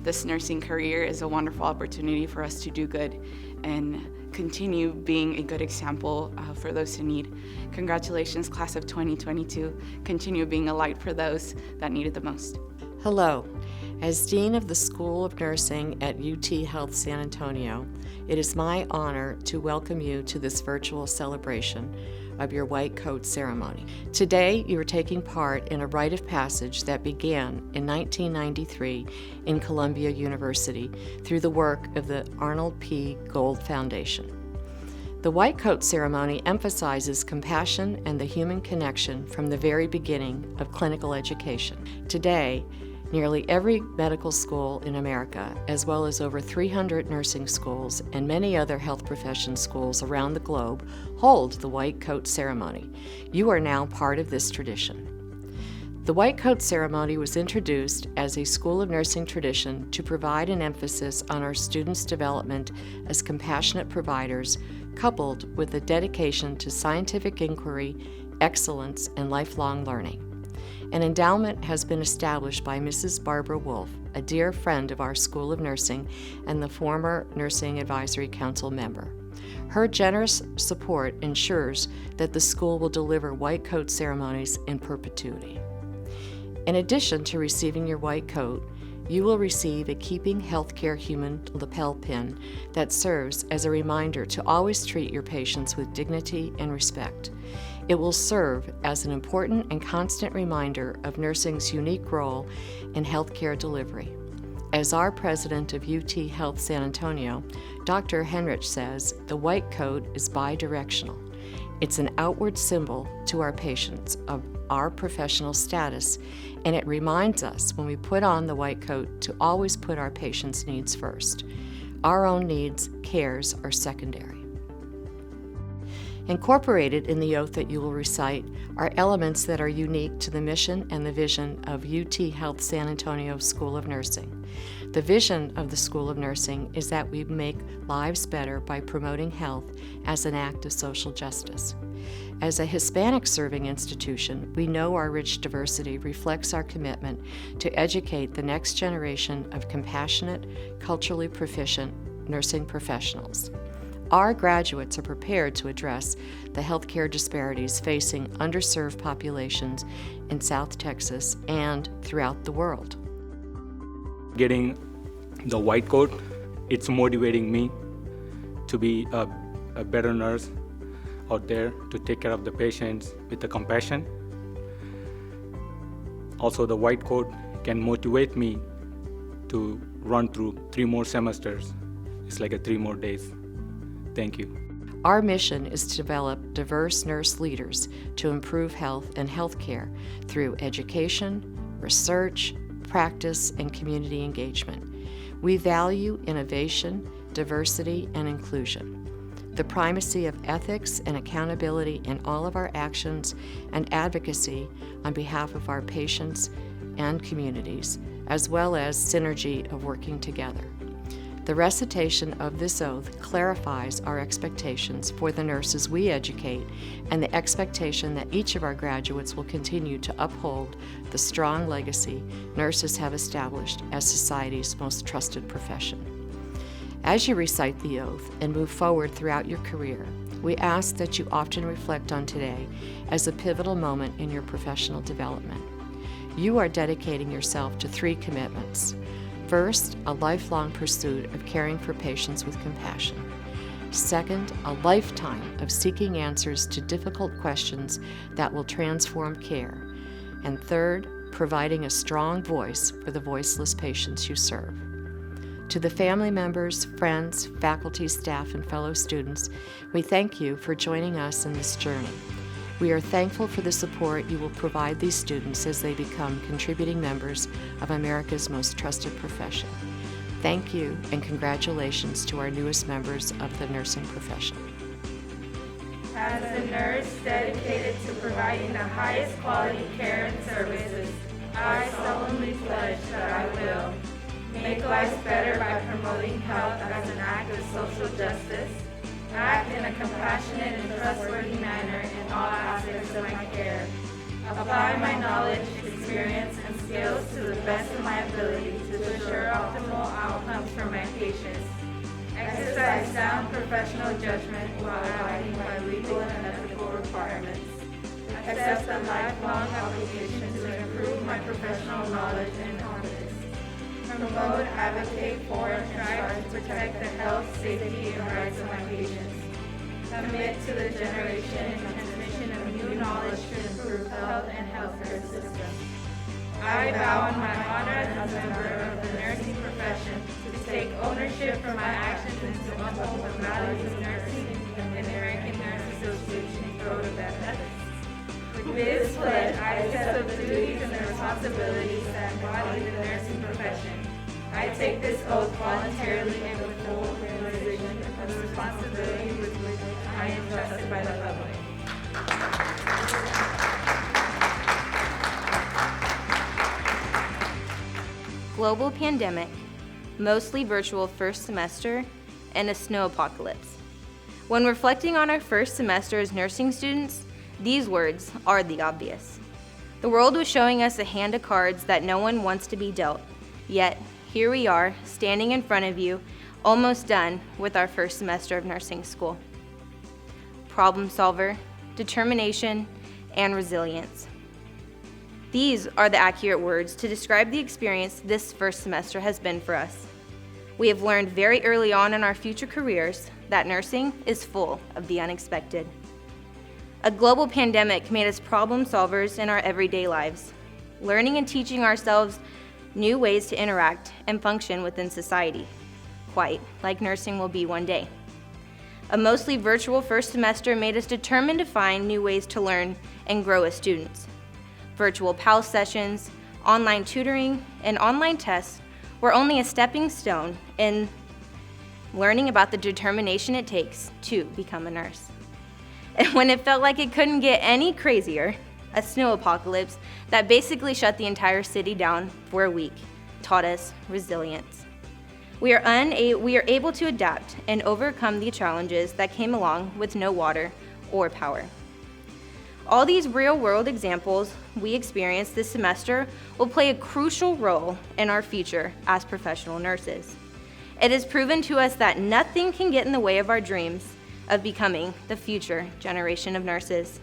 this nursing career is a wonderful opportunity for us to do good and continue being a good example for those in need. Congratulations, class of 2022. Continue being a light for those that need it the most. Hello. As Dean of the School of Nursing at UT Health San Antonio, it is my honor to welcome you to this virtual celebration of your white coat ceremony. Today, you are taking part in a rite of passage that began in 1993 in Columbia University through the work of the Arnold P. Gold Foundation. The white coat ceremony emphasizes compassion and the human connection from the very beginning of clinical education. Today, nearly every medical school in America, as well as over 300 nursing schools and many other health profession schools around the globe, hold the white coat ceremony. You are now part of this tradition. The white coat ceremony was introduced as a School of Nursing tradition to provide an emphasis on our students' development as compassionate providers, coupled with a dedication to scientific inquiry, excellence, and lifelong learning. An endowment has been established by Mrs. Barbara Wolf, a dear friend of our School of Nursing and the former Nursing Advisory Council member. Her generous support ensures that the school will deliver white coat ceremonies in perpetuity. In addition to receiving your white coat, you will receive a Keeping Healthcare Human lapel pin that serves as a reminder to always treat your patients with dignity and respect. It will serve as an important and constant reminder of nursing's unique role in healthcare delivery. As our president of UT Health San Antonio, Dr. Henrich says, the white coat is bidirectional. It's an outward symbol to our patients of our professional status, and it reminds us when we put on the white coat to always put our patients' needs first. Our own needs, cares, are secondary. Incorporated in the oath that you will recite are elements that are unique to the mission and the vision of UT Health San Antonio School of Nursing. The vision of the School of Nursing is that we make lives better by promoting health as an act of social justice. As a Hispanic serving institution, we know our rich diversity reflects our commitment to educate the next generation of compassionate, culturally proficient nursing professionals. Our graduates are prepared to address the healthcare disparities facing underserved populations in South Texas and throughout the world. Getting the white coat, it's motivating me to be a better nurse out there, to take care of the patients with the compassion. Also, the white coat can motivate me to run through 3 more semesters. It's like 3 more days. Thank you. Our mission is to develop diverse nurse leaders to improve health and healthcare through education, research, practice, and community engagement. We value innovation, diversity, and inclusion. The primacy of ethics and accountability in all of our actions and advocacy on behalf of our patients and communities, as well as synergy of working together. The recitation of this oath clarifies our expectations for the nurses we educate and the expectation that each of our graduates will continue to uphold the strong legacy nurses have established as society's most trusted profession. As you recite the oath and move forward throughout your career, we ask that you often reflect on today as a pivotal moment in your professional development. You are dedicating yourself to 3 commitments. First, a lifelong pursuit of caring for patients with compassion. Second, a lifetime of seeking answers to difficult questions that will transform care. And third, providing a strong voice for the voiceless patients you serve. To the family members, friends, faculty, staff, and fellow students, we thank you for joining us in this journey. We are thankful for the support you will provide these students as they become contributing members of America's most trusted profession. Thank you and congratulations to our newest members of the nursing profession. As a nurse dedicated to providing the highest quality care and services, I solemnly pledge that I will make lives better by promoting health as an act of social justice, act in a compassionate and trustworthy manner in all aspects of my care. apply my knowledge, experience, and skills to the best of my ability to ensure optimal outcomes for my patients, exercise sound professional judgment while abiding by legal and ethical requirements, accept a lifelong obligation to improve my professional knowledge and competence, promote, advocate for, and strive to protect the health, safety, and rights of my patients, commit to the generation and transmission of new knowledge to improve health and healthcare system. I vow on my honor as a member of the nursing profession to take ownership for my actions and to uphold the values of nursing and the American Nurse Association Code of Ethics. With this pledge, I accept the duties and the responsibilities that embody the nursing profession. I take this oath voluntarily and with full realization of the responsibility with which I am trusted by the public. Global pandemic, mostly virtual first semester, and a snow apocalypse. When reflecting on our first semester as nursing students, these words are the obvious. The world was showing us a hand of cards that no one wants to be dealt, yet here we are, standing in front of you, almost done with our first semester of nursing school. Problem solver, determination, and resilience. These are the accurate words to describe the experience this first semester has been for us. We have learned very early on in our future careers that nursing is full of the unexpected. A global pandemic made us problem solvers in our everyday lives, learning and teaching ourselves new ways to interact and function within society, quite like nursing will be one day. A mostly virtual first semester made us determined to find new ways to learn and grow as students. Virtual PAL sessions, online tutoring, and online tests were only a stepping stone in learning about the determination it takes to become a nurse. And when it felt like it couldn't get any crazier, a snow apocalypse that basically shut the entire city down for a week taught us resilience. We are able to adapt and overcome the challenges that came along with no water or power. All these real-world examples we experienced this semester will play a crucial role in our future as professional nurses. It has proven to us that nothing can get in the way of our dreams of becoming the future generation of nurses.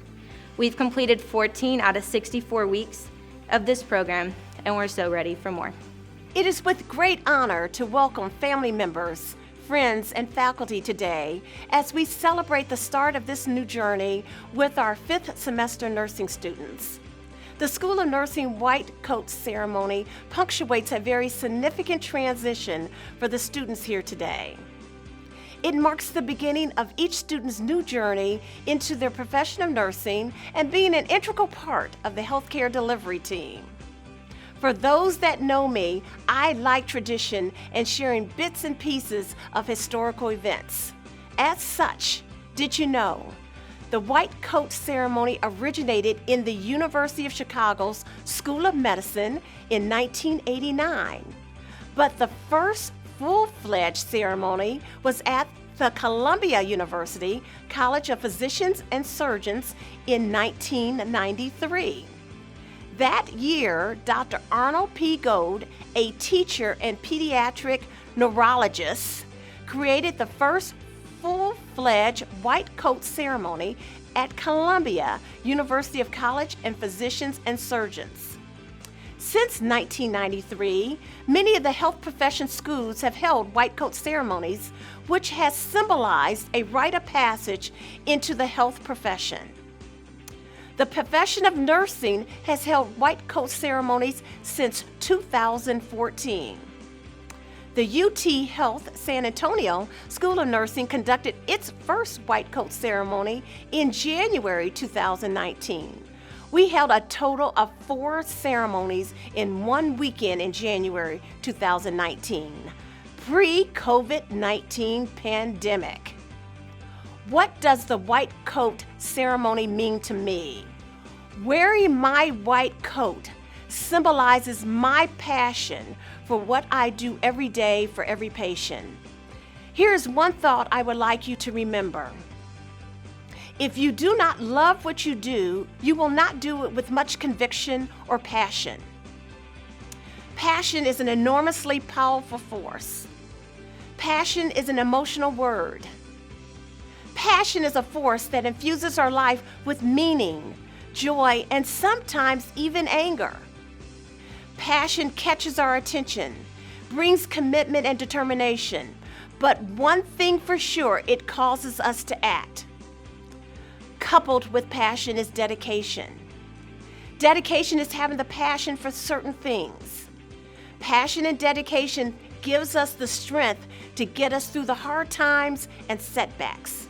We've completed 14 out of 64 weeks of this program, and we're so ready for more. It is with great honor to welcome family members, friends, and faculty today as we celebrate the start of this new journey with our 5th semester nursing students. The School of Nursing White Coat Ceremony punctuates a very significant transition for the students here today. It marks the beginning of each student's new journey into their profession of nursing and being an integral part of the healthcare delivery team. For those that know me, I like tradition and sharing bits and pieces of historical events. As such, did you know the White Coat Ceremony originated in the University of Chicago's School of Medicine in 1989, but the first full-fledged ceremony was at the Columbia University College of Physicians and Surgeons in 1993. That year, Dr. Arnold P. Gold, a teacher and pediatric neurologist, created the first full-fledged white coat ceremony at Columbia University of College and Physicians and Surgeons. Since 1993, many of the health profession schools have held white coat ceremonies, which has symbolized a rite of passage into the health profession. The profession of nursing has held white coat ceremonies since 2014. The UT Health San Antonio School of Nursing conducted its first white coat ceremony in January 2019. We held a total of 4 ceremonies in one weekend in January 2019, pre-COVID-19 pandemic. What does the white coat ceremony mean to me? Wearing my white coat symbolizes my passion for what I do every day for every patient. Here's one thought I would like you to remember. If you do not love what you do, you will not do it with much conviction or passion. Passion is an enormously powerful force. Passion is an emotional word. Passion is a force that infuses our life with meaning, joy, and sometimes even anger. Passion catches our attention, brings commitment and determination, but one thing for sure, it causes us to act. Coupled with passion is dedication. Dedication is having the passion for certain things. Passion and dedication gives us the strength to get us through the hard times and setbacks.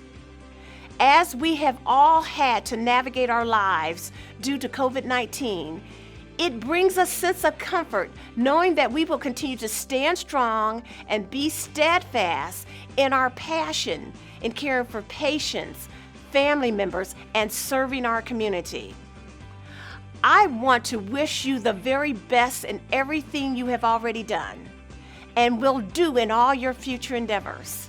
As we have all had to navigate our lives due to COVID-19, it brings a sense of comfort knowing that we will continue to stand strong and be steadfast in our passion in caring for patients, family members, and serving our community. I want to wish you the very best in everything you have already done and will do in all your future endeavors.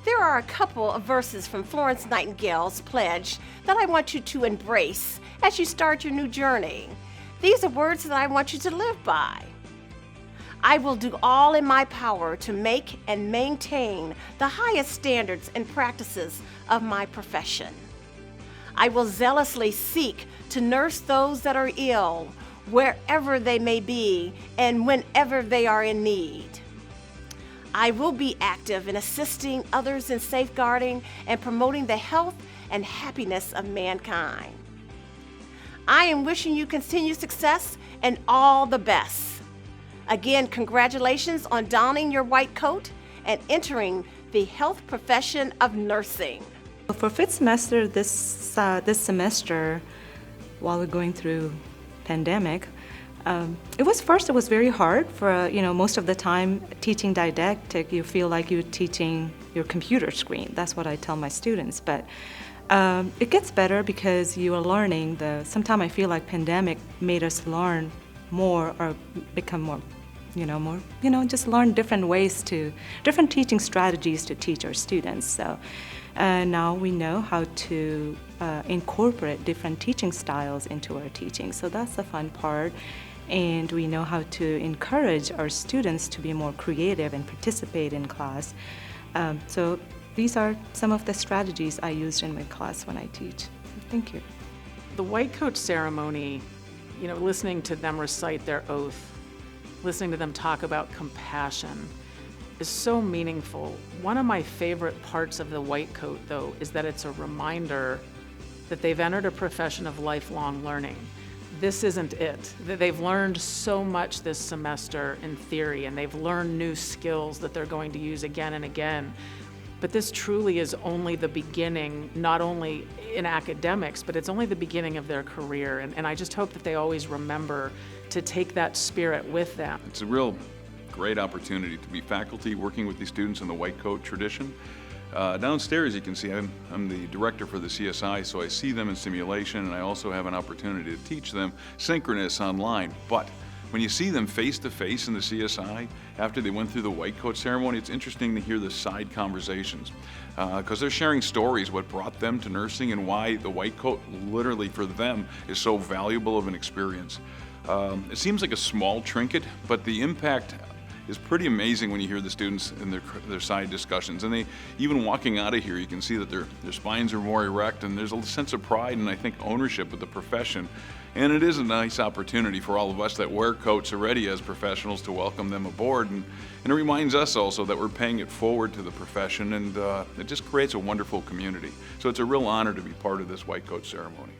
There are a couple of verses from Florence Nightingale's pledge that I want you to embrace as you start your new journey. These are words that I want you to live by. I will do all in my power to make and maintain the highest standards and practices of my profession. I will zealously seek to nurse those that are ill, wherever they may be and whenever they are in need. I will be active in assisting others in safeguarding and promoting the health and happiness of mankind. I am wishing you continued success and all the best. Again, congratulations on donning your white coat and entering the health profession of nursing. For fifth semester this semester, while we're going through pandemic, it was very hard for, most of the time teaching didactic, you feel like you're teaching your computer screen. That's what I tell my students. But it gets better because you are learning. Sometimes I feel like pandemic made us learn more or become more, just learn different teaching strategies to teach our students. So now we know how to incorporate different teaching styles into our teaching. So that's the fun part. And we know how to encourage our students to be more creative and participate in class. So these are some of the strategies I used in my class when I teach. So thank you. The white coat ceremony, listening to them recite their oath, listening to them talk about compassion is so meaningful. One of my favorite parts of the white coat, though, is that it's a reminder that they've entered a profession of lifelong learning. This isn't it. They've learned so much this semester in theory, and they've learned new skills that they're going to use again and again. But this truly is only the beginning, not only in academics, but it's only the beginning of their career. And I just hope that they always remember to take that spirit with them. It's a real great opportunity to be faculty working with these students in the white coat tradition. Downstairs, you can see I'm the director for the CSI, so I see them in simulation, and I also have an opportunity to teach them synchronous online. But when you see them face to face in the CSI, after they went through the white coat ceremony, it's interesting to hear the side conversations because they're sharing stories, what brought them to nursing and why the white coat literally for them is so valuable of an experience. It seems like a small trinket, but the impact is pretty amazing when you hear the students in their side discussions. And they, even walking out of here, you can see that their spines are more erect, and there's a sense of pride and I think ownership of the profession. And it is a nice opportunity for all of us that wear coats already as professionals to welcome them aboard. And it reminds us also that we're paying it forward to the profession, and it just creates a wonderful community. So it's a real honor to be part of this white coat ceremony.